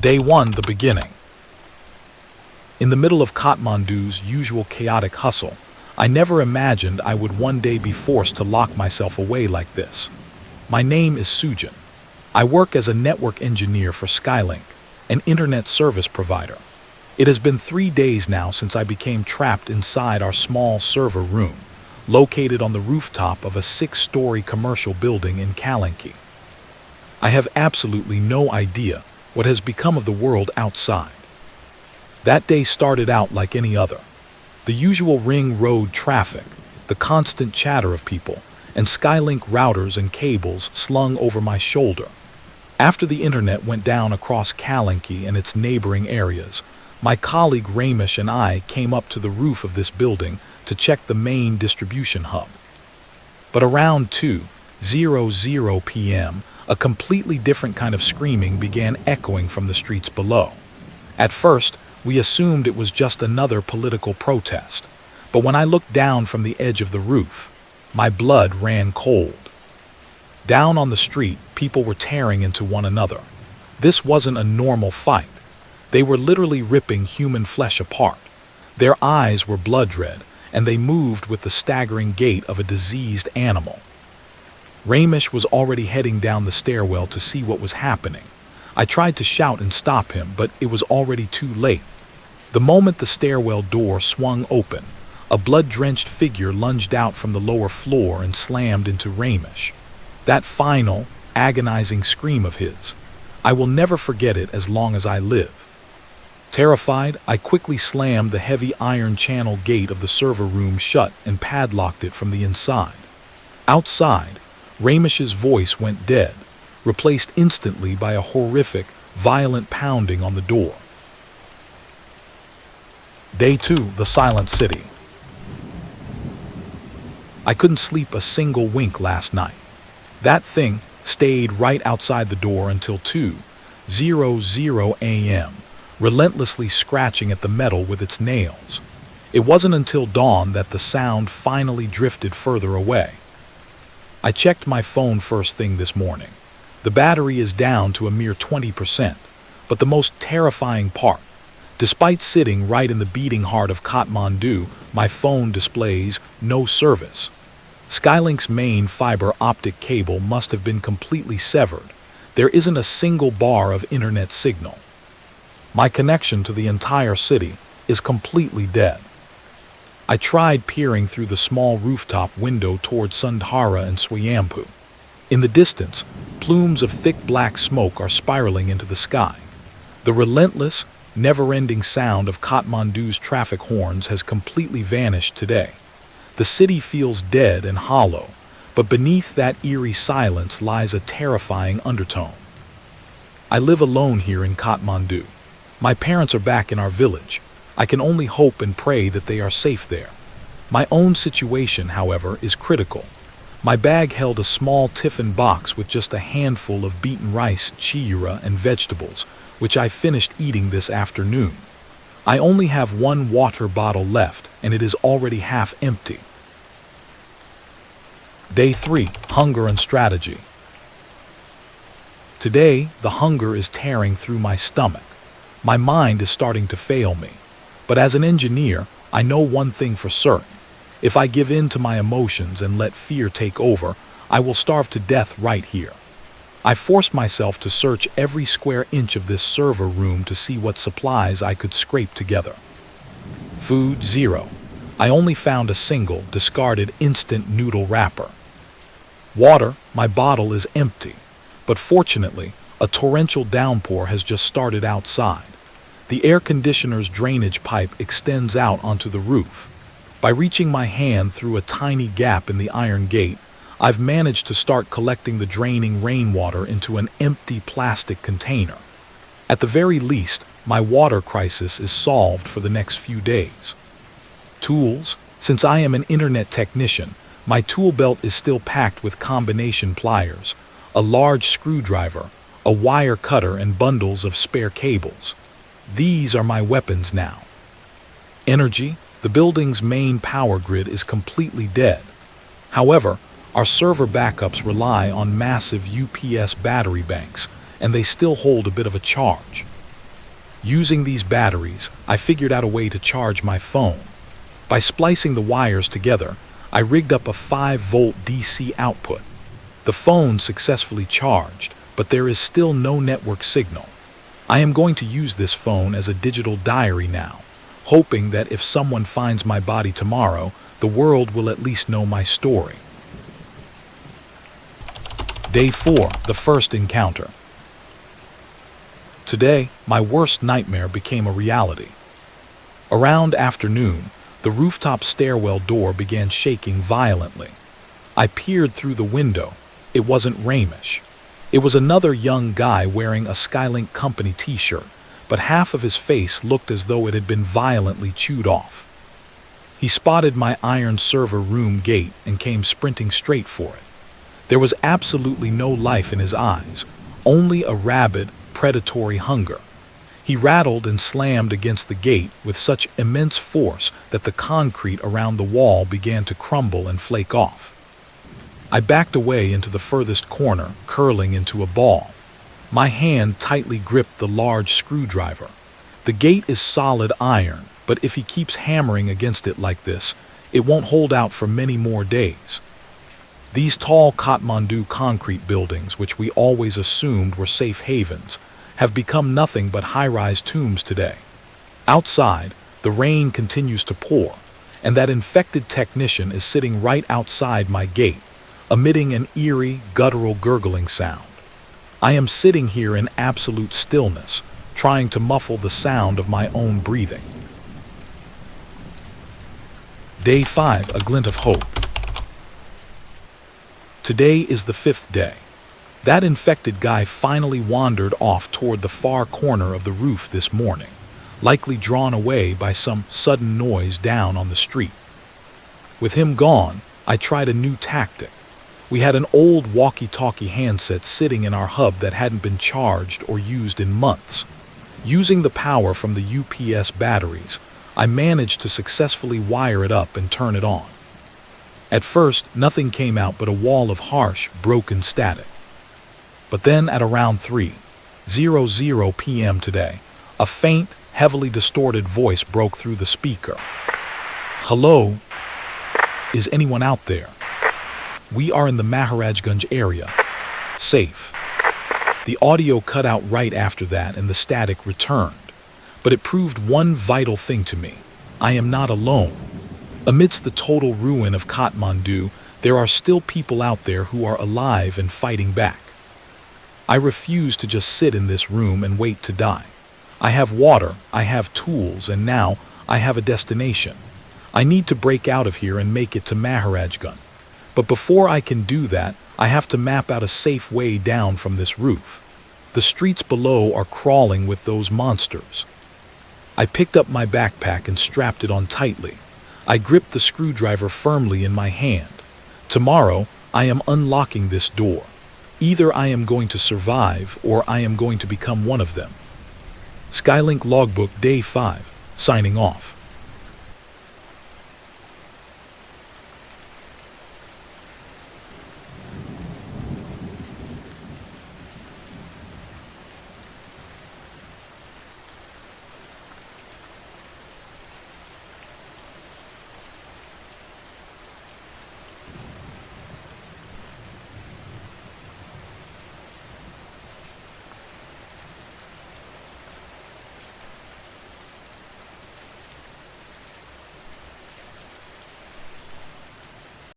Day 1, the beginning. In the middle of Kathmandu's usual chaotic hustle, I never imagined I would one day be forced to lock myself away like this. My name is Sujin. I work as a network engineer for SkyLink, an internet service provider. It has been 3 days now since I became trapped inside our small server room, located on the rooftop of a 6-story commercial building in Kathmandu. I have absolutely no idea what has become of the world outside. That day started out like any other. The usual ring road traffic, the constant chatter of people, and SkyLink routers and cables slung over my shoulder. After the internet went down across Kathmandu and its neighboring areas, my colleague Ramesh and I came up to the roof of this building to check the main distribution hub. But around 2:00 p.m., a completely different kind of screaming began echoing from the streets below. At first, we assumed it was just another political protest, but when I looked down from the edge of the roof, my blood ran cold. Down on the street, people were tearing into one another. This wasn't a normal fight. They were literally ripping human flesh apart. Their eyes were blood red, and they moved with the staggering gait of a diseased animal. Ramesh was already heading down the stairwell to see what was happening. I tried to shout and stop him, but it was already too late. The moment the stairwell door swung open, a blood-drenched figure lunged out from the lower floor and slammed into Ramesh. That final, agonizing scream of his, I will never forget it as long as I live. Terrified, I quickly slammed the heavy iron channel gate of the server room shut and padlocked it from the inside. Outside, Ramesh's voice went dead, replaced instantly by a horrific, violent pounding on the door. Day 2, the silent city. I couldn't sleep a single wink last night. That thing stayed right outside the door until 2:00 a.m., relentlessly scratching at the metal with its nails. It wasn't until dawn that the sound finally drifted further away. I checked my phone first thing this morning. The battery is down to a mere 20%, but the most terrifying part, despite sitting right in the beating heart of Kathmandu, my phone displays no service. SkyLink's main fiber optic cable must have been completely severed. There isn't a single bar of internet signal. My connection to the entire city is completely dead. I tried peering through the small rooftop window toward Sundhara and Swayambhu. In the distance, plumes of thick black smoke are spiraling into the sky. The relentless, never-ending sound of Kathmandu's traffic horns has completely vanished today. The city feels dead and hollow, but beneath that eerie silence lies a terrifying undertone. I live alone here in Kathmandu. My parents are back in our village. I can only hope and pray that they are safe there. My own situation, however, is critical. My bag held a small tiffin box with just a handful of beaten rice, chiyura, and vegetables, which I finished eating this afternoon. I only have one water bottle left, and it is already half empty. Day 3, hunger and strategy. Today, the hunger is tearing through my stomach. My mind is starting to fail me. But as an engineer, I know one thing for certain. If I give in to my emotions and let fear take over, I will starve to death right here. I forced myself to search every square inch of this server room to see what supplies I could scrape together. Food, 0. I only found a single, discarded instant noodle wrapper. Water, my bottle is empty. But fortunately, a torrential downpour has just started outside. The air conditioner's drainage pipe extends out onto the roof. By reaching my hand through a tiny gap in the iron gate, I've managed to start collecting the draining rainwater into an empty plastic container. At the very least, my water crisis is solved for the next few days. Tools. Since I am an internet technician, my tool belt is still packed with combination pliers, a large screwdriver, a wire cutter, and bundles of spare cables. These are my weapons now. Energy. The building's main power grid is completely dead. However, our server backups rely on massive UPS battery banks, and they still hold a bit of a charge. Using these batteries, I figured out a way to charge my phone. By splicing the wires together, I rigged up a 5-volt DC output. The phone successfully charged, but there is still no network signal. I am going to use this phone as a digital diary now, hoping that if someone finds my body tomorrow, the world will at least know my story. Day 4, the first encounter. Today, my worst nightmare became a reality. Around afternoon, the rooftop stairwell door began shaking violently. I peered through the window. It wasn't Ramesh. It was another young guy wearing a SkyLink company t-shirt, but half of his face looked as though it had been violently chewed off. He spotted my iron server room gate and came sprinting straight for it. There was absolutely no life in his eyes, only a rabid, predatory hunger. He rattled and slammed against the gate with such immense force that the concrete around the wall began to crumble and flake off. I backed away into the furthest corner, curling into a ball. My hand tightly gripped the large screwdriver. The gate is solid iron, but if he keeps hammering against it like this, it won't hold out for many more days. These tall Kathmandu concrete buildings, which we always assumed were safe havens, have become nothing but high-rise tombs today. Outside, the rain continues to pour, and that infected technician is sitting right outside my gate, emitting an eerie, guttural gurgling sound. I am sitting here in absolute stillness, trying to muffle the sound of my own breathing. Day 5, a glint of hope. Today is the 5th day. That infected guy finally wandered off toward the far corner of the roof this morning, likely drawn away by some sudden noise down on the street. With him gone, I tried a new tactic. We had an old walkie-talkie handset sitting in our hub that hadn't been charged or used in months. Using the power from the UPS batteries, I managed to successfully wire it up and turn it on. At first, nothing came out but a wall of harsh, broken static. But then at around 3:00 p.m. today, a faint, heavily distorted voice broke through the speaker. "Hello? Is anyone out there? We are in the Maharajganj area. Safe." The audio cut out right after that and the static returned. But it proved one vital thing to me. I am not alone. Amidst the total ruin of Kathmandu, there are still people out there who are alive and fighting back. I refuse to just sit in this room and wait to die. I have water, I have tools, and now I have a destination. I need to break out of here and make it to Maharajganj. But before I can do that, I have to map out a safe way down from this roof. The streets below are crawling with those monsters. I picked up my backpack and strapped it on tightly. I gripped the screwdriver firmly in my hand. Tomorrow, I am unlocking this door. Either I am going to survive or I am going to become one of them. SkyLink Logbook Day 5, signing off.